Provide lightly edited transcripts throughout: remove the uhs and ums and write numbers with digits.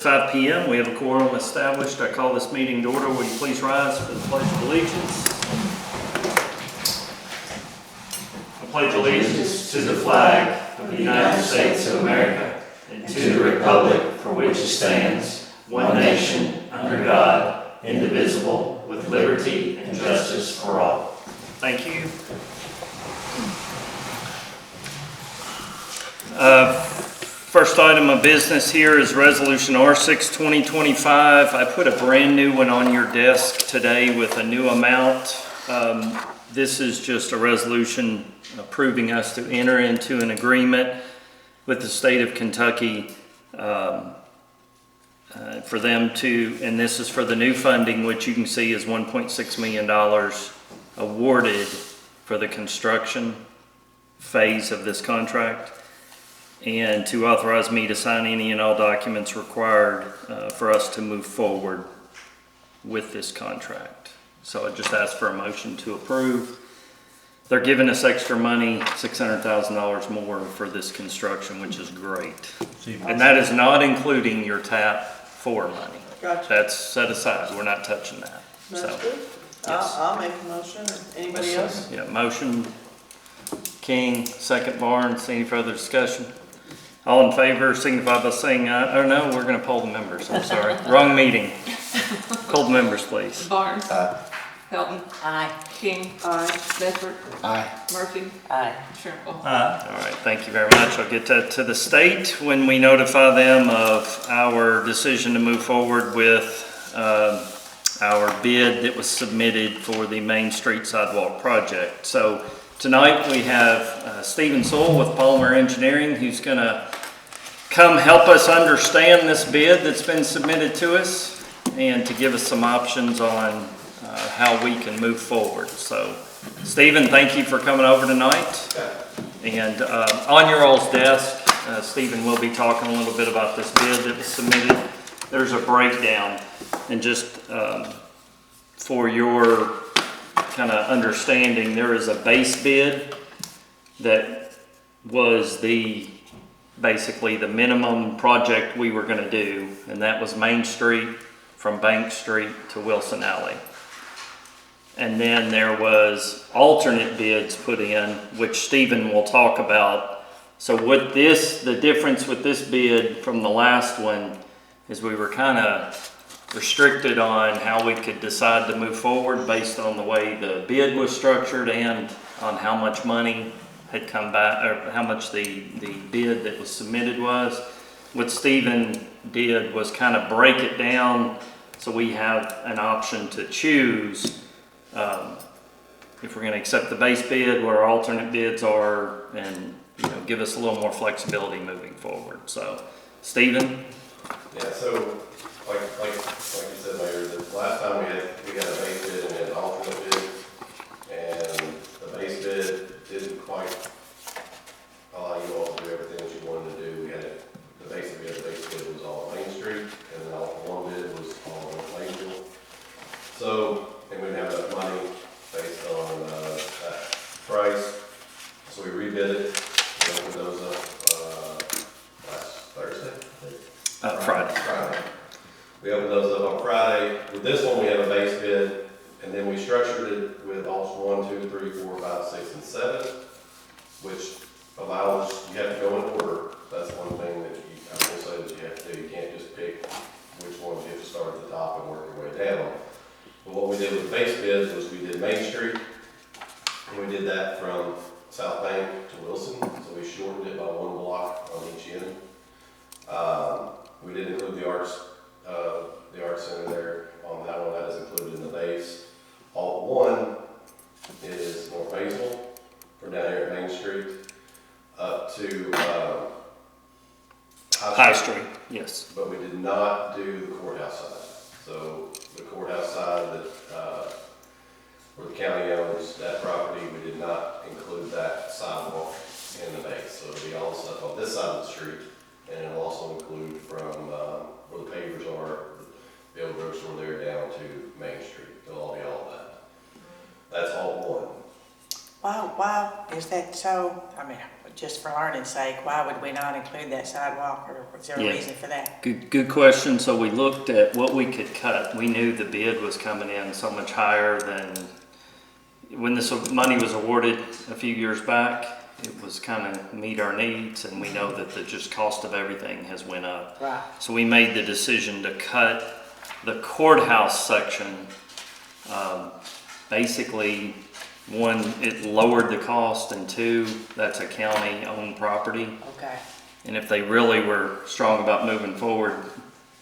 5 p.m. We have a quorum established. I call this meeting to order. Will you please rise for the Pledge of Allegiance? I pledge allegiance to the flag of the United States of America and to the republic for which it stands, one nation, under God, indivisible, with liberty and justice for all. Thank you. First item of business here is Resolution R6 2025. I put a brand new one on your desk today with a new amount. This is just a resolution approving us to enter into an agreement with the state of Kentucky for them to, and this is for the new funding, which you can see is $1.6 million awarded for the construction phase of this contract, and to authorize me to sign any and all documents required for us to move forward with this contract. So I just ask for a motion to approve. They're giving us extra money, $600,000 more for this construction, which is great. And that is not including your TAP 4 money. Gotcha. That's set aside. We're not touching that. That's So, good. yes. I'll make a motion. Anybody else? Yeah, motion King, second Barnes. Any further discussion? All in favor signify by saying aye. Oh no, we're going to poll the members. I'm sorry. Wrong meeting. Poll the members, please. Barnes. Aye. Helton. Aye. King. Aye. Bedford. Aye. Murphy. Aye. Trimble. All right, thank you very much. I'll get that to the state when we notify them of our decision to move forward with our bid that was submitted for the Main Street Sidewalk project. So tonight we have Stephen Sewell with Palmer Engineering, who's going to come help us understand this bid that's been submitted to us and to give us some options on how we can move forward. So Stephen, thank you for coming over tonight. And on your all's desk, Stephen will be talking a little bit about this bid that was submitted. There's a breakdown, and just for your kind of understanding, there is a base bid that was basically the minimum project we were going to do, and that was Main Street from Bank Street to Wilson Alley. And then there was alternate bids put in, which Stephen will talk about. So what the difference with this bid from the last one is we were kind of restricted on how we could decide to move forward based on the way the bid was structured and on how much money had come back, or how much the bid that was submitted was. What Stephen did was kind of break it down so we have an option to choose if we're going to accept the base bid, what our alternate bids are, and give us a little more flexibility moving forward. So, Stephen? Yeah, so like you said, Mayor, the last time we had a base bid and an alternate bid, and the base bid didn't quite allow you all to do everything that you wanted to do. We had the base bid was all Main Street, and then one bid was all on Plainville. So, and we didn't have enough money based on that price, so we rebid it. We opened those up last Thursday, I think. Friday. We opened those up on Friday. With this one, we have a base bid, and then we structured it with options 1, 2, 3, 4, 5, 6, and 7, which allows you have to go in order. That's one thing that I will say that you have to do. You can't just pick which ones. You have to start at the top and work your way down. But what we did with base bids was we did Main Street, and we did that from South Bank to Wilson, so we shortened it by 1 block on each end. We did include the arts center there on that one. That is included in the base. Alt 1 is North Maysville, from down here at Main Street up to High Street, yes. but we did not do the courthouse side. So the courthouse side that where the county owns that property, we did not include that sidewalk in the base. So it'll be all the stuff on this side of the street, and it'll also include from where the pavers are, the old drugstore there down to Main Street. It'll all be all of that. That's all one. Wow, is that so? I mean, just for learning's sake, why would we not include that sidewalk, or was there a Yeah. reason for that? Good question. So we looked at what we could cut. We knew the bid was coming in so much higher than when this money was awarded a few years back. It was kind of meet our needs, and we know that the just cost of everything has went up. Right. So we made the decision to cut the courthouse section. Basically, one, it lowered the cost, and two, that's a county-owned property. Okay, And if they really were strong about moving forward,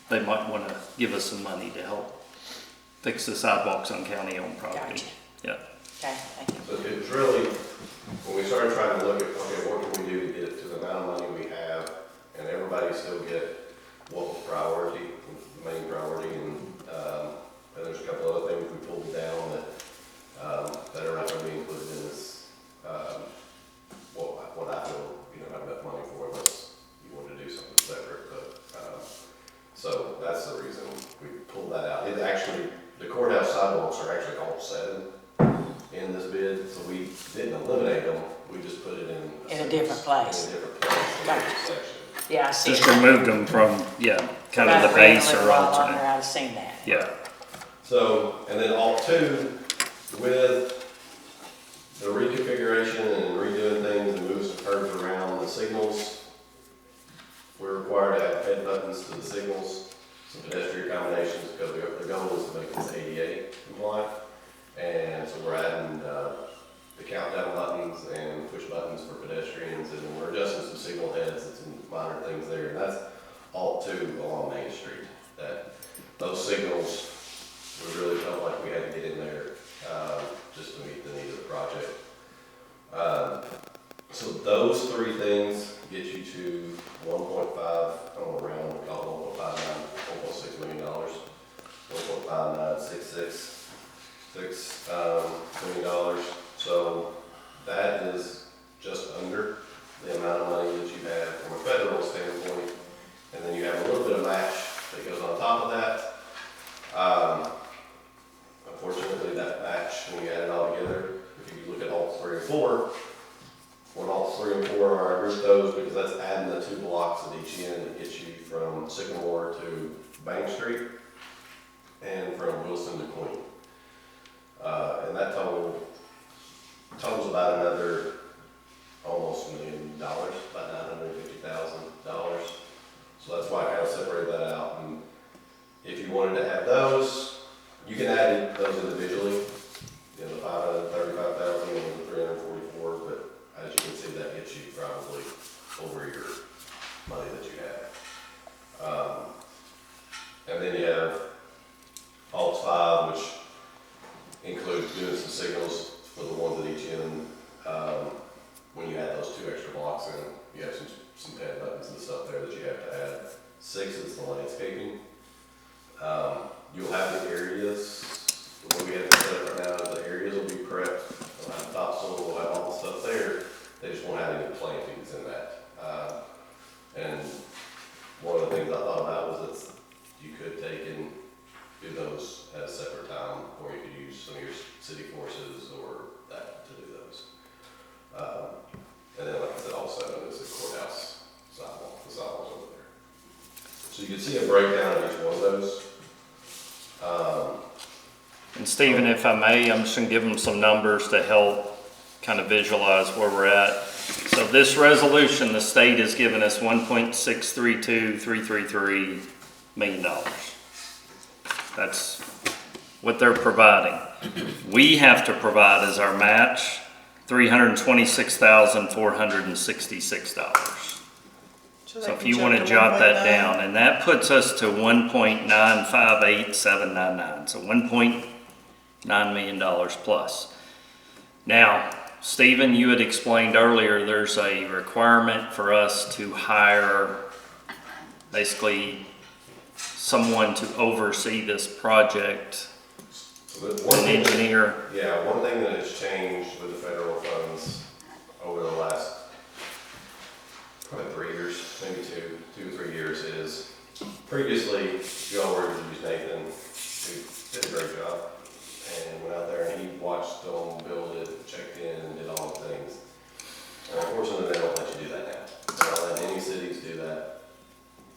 they might want to give us some money to help fix the sidewalks on county-owned property. gotcha. Yeah. Okay, thank you. So it's really, when we started trying to look at, okay, what can we do to get to the amount of money we have, and everybody still get what was priority, the main priority, and there's a couple other things we pulled down that are not gonna be included in this, what I feel, you don't have enough money for unless you want to do something separate, but, so that's the reason we pulled that out. It actually, the courthouse sidewalks are actually all 7 in this bid, so we didn't eliminate them, we just put it In a different place. In a different place, in a different section. Yeah, I see. Just it. removed them from, kind of the base or alternate. I've seen that. Yeah. So, and then alt 2, with the reconfiguration and redoing things and moving some curves around the signals, we're required to have head buttons to the signals, some pedestrian accommodations, because the goal is to make this ADA compliant. And so we're adding the countdown buttons and push buttons for pedestrians, and then we're adjusting some signal heads and some minor things there. And that's alt 2 along Main Street. That those signals, we really felt like we had to get in there just to meet the need of the project. So those 3 things get you to 1.5, I don't know, around, we call it 1.59, $1.6 million, 1.5966 million. So that is just under the amount of money that you have from a federal standpoint. And then you have a little bit of match that goes on top of that. Unfortunately, that match, when you add it all together, if you look at alt 3 and 4, when alt 3 and 4 are, I group those because that's adding the 2 blocks at each end that gets you from Sycamore to Bank Street and from Wilson to Queen. And that totals about another almost $1 million, about $950,000. So that's why I kind of separated that out. And if you wanted to add those, you can add those individually, the 535,000 and the 344, but as you can see, that gets you probably over your money that you have. And then you have alt 5, which includes doing some signals for the ones at each end. When you add those 2 extra blocks in, you have some head buttons and stuff there that you have to add. 6 is the landscaping. You'll have the areas, the way we have it set up right now, the areas will be prepped. We'll have topsoil, we'll have all the stuff there. They just won't have any plantings in that. And one of the things I thought about was that you could take and do those at a separate time, or you could use some of your city forces or that to do those. And then, like I said, all 7 is the courthouse sidewalk, the sidewalks over there. So you can see a breakdown of each one of those. And Stephen, if I may, I'm just going to give them some numbers to help kind of visualize where we're at. So this resolution, the state has given us $1.632333 million. That's what they're providing. We have to provide as our match $326,466. So if you want to jot that down, and that puts us to 1.958799, so $1.9 million plus. Now, Stephen, you had explained earlier, there's a requirement for us to hire basically someone to oversee this project, an engineer. Yeah, one thing that has changed with the federal funds over the last probably 3 years, maybe 2 or 3 years, is previously y'all were to use Nathan, who did a great job, and went out there and he watched them build it, checked in, and did all the things. And unfortunately, they don't let you entities do that.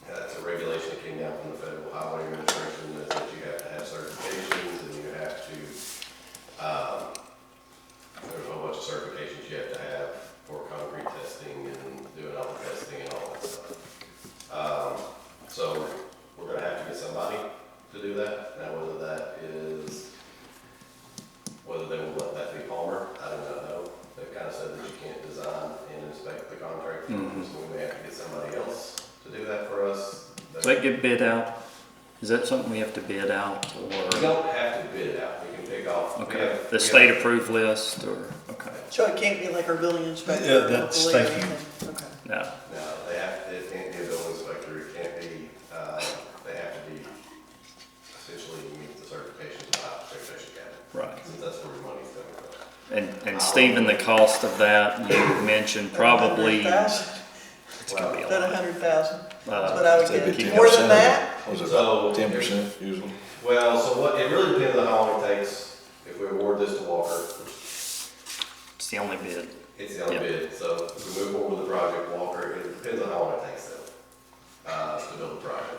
That's a regulation that came down from the Federal Highway Administration, is that you have to have certifications and you have to, there's a whole bunch of certifications you have to have for concrete testing and doing all the testing and all that stuff. So we're gonna have to get somebody to do that. Now, whether they will let that be Palmer, I do not know. They've kind of said that you can't design and inspect the contract, so we may have to get somebody else to do that for us. Does that get bid out? Is that something we have to bid out, We or, don't have to bid it out, we can pick off. we okay, have- the we state have- approved list, or, okay, So it can't be like our building inspector? Yeah, that's- locally or thank you. anything? Okay. no, No, it can't be a building inspector, it can't be, they have to be, essentially meet the certifications of the High Expectation Academy, right. since that's where your money's coming from. And Stephen, the cost of that, you mentioned probably, 100,000? it's gonna be a About lot. 100,000, that's Uh, what I would Say get. 10%. More than that? Was it So- about 10% usually? Well, so it really depends on how long it takes, if we award this to Walker, It's the only bid. it's the only Yeah. bid, so if we move forward with the project, Walker, it depends on how long it takes them, to build the project.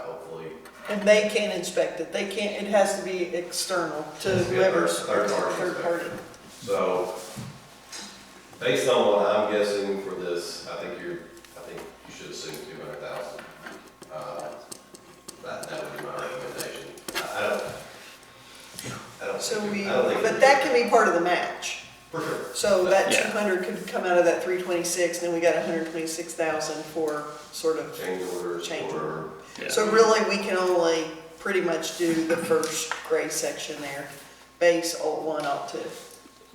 Hopefully, And they can't inspect it, they can't, it has to be external to whoever's. Third party Third party. so, based on what I'm guessing for this, I think you should assume 200,000. That would be my recommendation. I don't So think, we, I don't think. but that can be part of the match. For sure. So that Yeah. 200 could come out of that 326, and then we got 126,000 for sort of, Change orders Change or. Yeah. so really, we can only pretty much do the first gray section there, base, alt 1, alt 2.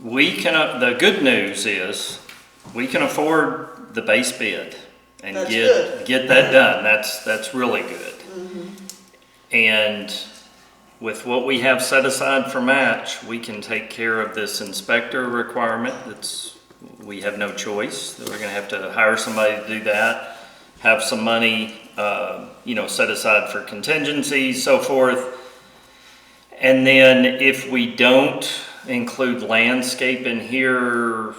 We can, the good news is, we can afford the base bid and That's good. get that done. That's really good. And with what we have set aside for match, we can take care of this inspector requirement. We have no choice. We're gonna have to hire somebody to do that, have some money, set aside for contingencies, so forth. And then if we don't include landscape in here,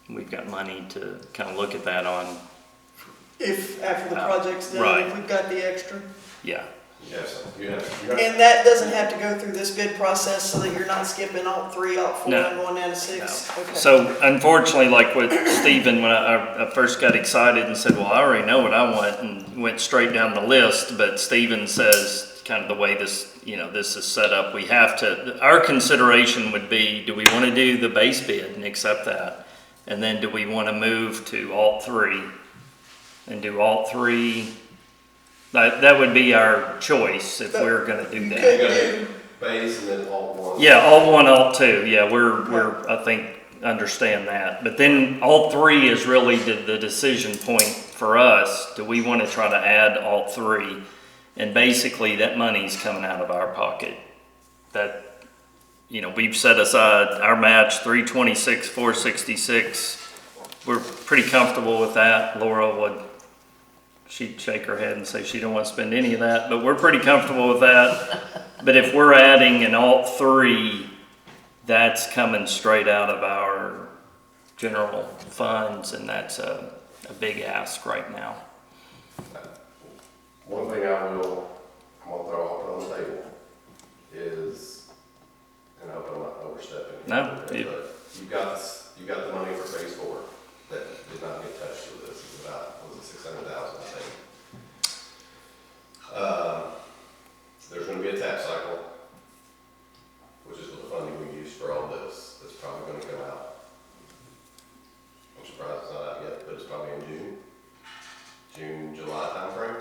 we've got money to kind of look at that on, If, after the project's done, Right. if we've got the extra. yeah. Yes, you have. And that doesn't have to go through this bid process so that you're not skipping alt 3, alt 4, No. and going down to 6? Okay. So unfortunately, like with Stephen, when I first got excited and said, well, I already know what I want, and went straight down the list, but Stephen says, kind of the way this is set up, we have to, our consideration would be, do we want to do the base bid and accept that? And then do we want to move to alt 3 and do alt 3? That would be our choice if we're going to do You that. could You gotta do, do base and then alt 1. Yeah, alt 1, alt 2, yeah, we're, I think, understand that. But then alt 3 is really the decision point for us. Do we want to try to add alt 3? And basically, that money's coming out of our pocket. That, we've set aside our match, 326, 466. We're pretty comfortable with that. Laura she'd shake her head and say she don't want to spend any of that, but we're pretty comfortable with that. But if we're adding an alt 3, that's coming straight out of our general funds, and that's a big ask right now. One thing I'm gonna throw on the table is, and I hope I'm not overstepping. No, but you got the money for phase 4 that did not get touched with this. It's about, was it 600,000, I think. There's gonna be a tap cycle, which is the funding we use for all this. That's probably gonna come out. I'm surprised it's not out yet, but it's probably in June, July timeframe.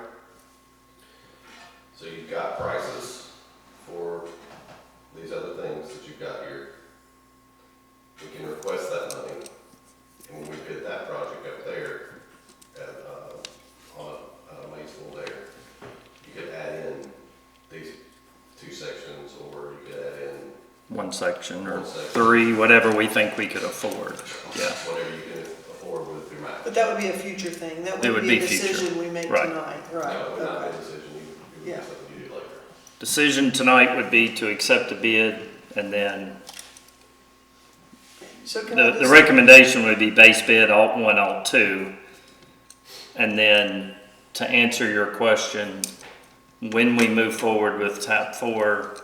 So you've got prices for these other things that you've got here. We can request that money, and when we bid that project up there, on Maysville there, you could add in these 2 sections, or you could add in One section or One section. 3, whatever we think we could afford. Yeah, whatever you can afford with your match. but that would be a future thing. That It would would be a be future. decision we make Right. tonight. No, Right. it would not be a Okay. decision, it would Yeah. be something you do later. decision tonight would be to accept the bid and then So can I the just, recommendation would be base bid alt 1, alt 2. And then to answer your question, when we move forward with TAP 4,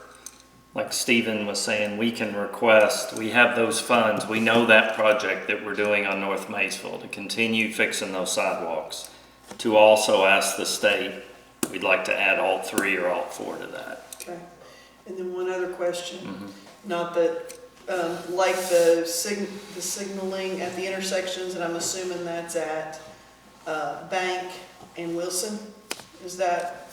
like Stephen was saying, we can request, we have those funds. We know that project that we're doing on North Maysville to continue fixing those sidewalks. To also ask the state, we'd like to add alt 3 or alt 4 to that. okay. And then one other question, not that, like the signaling at the intersections, and I'm assuming that's at, Bank and Wilson? Is that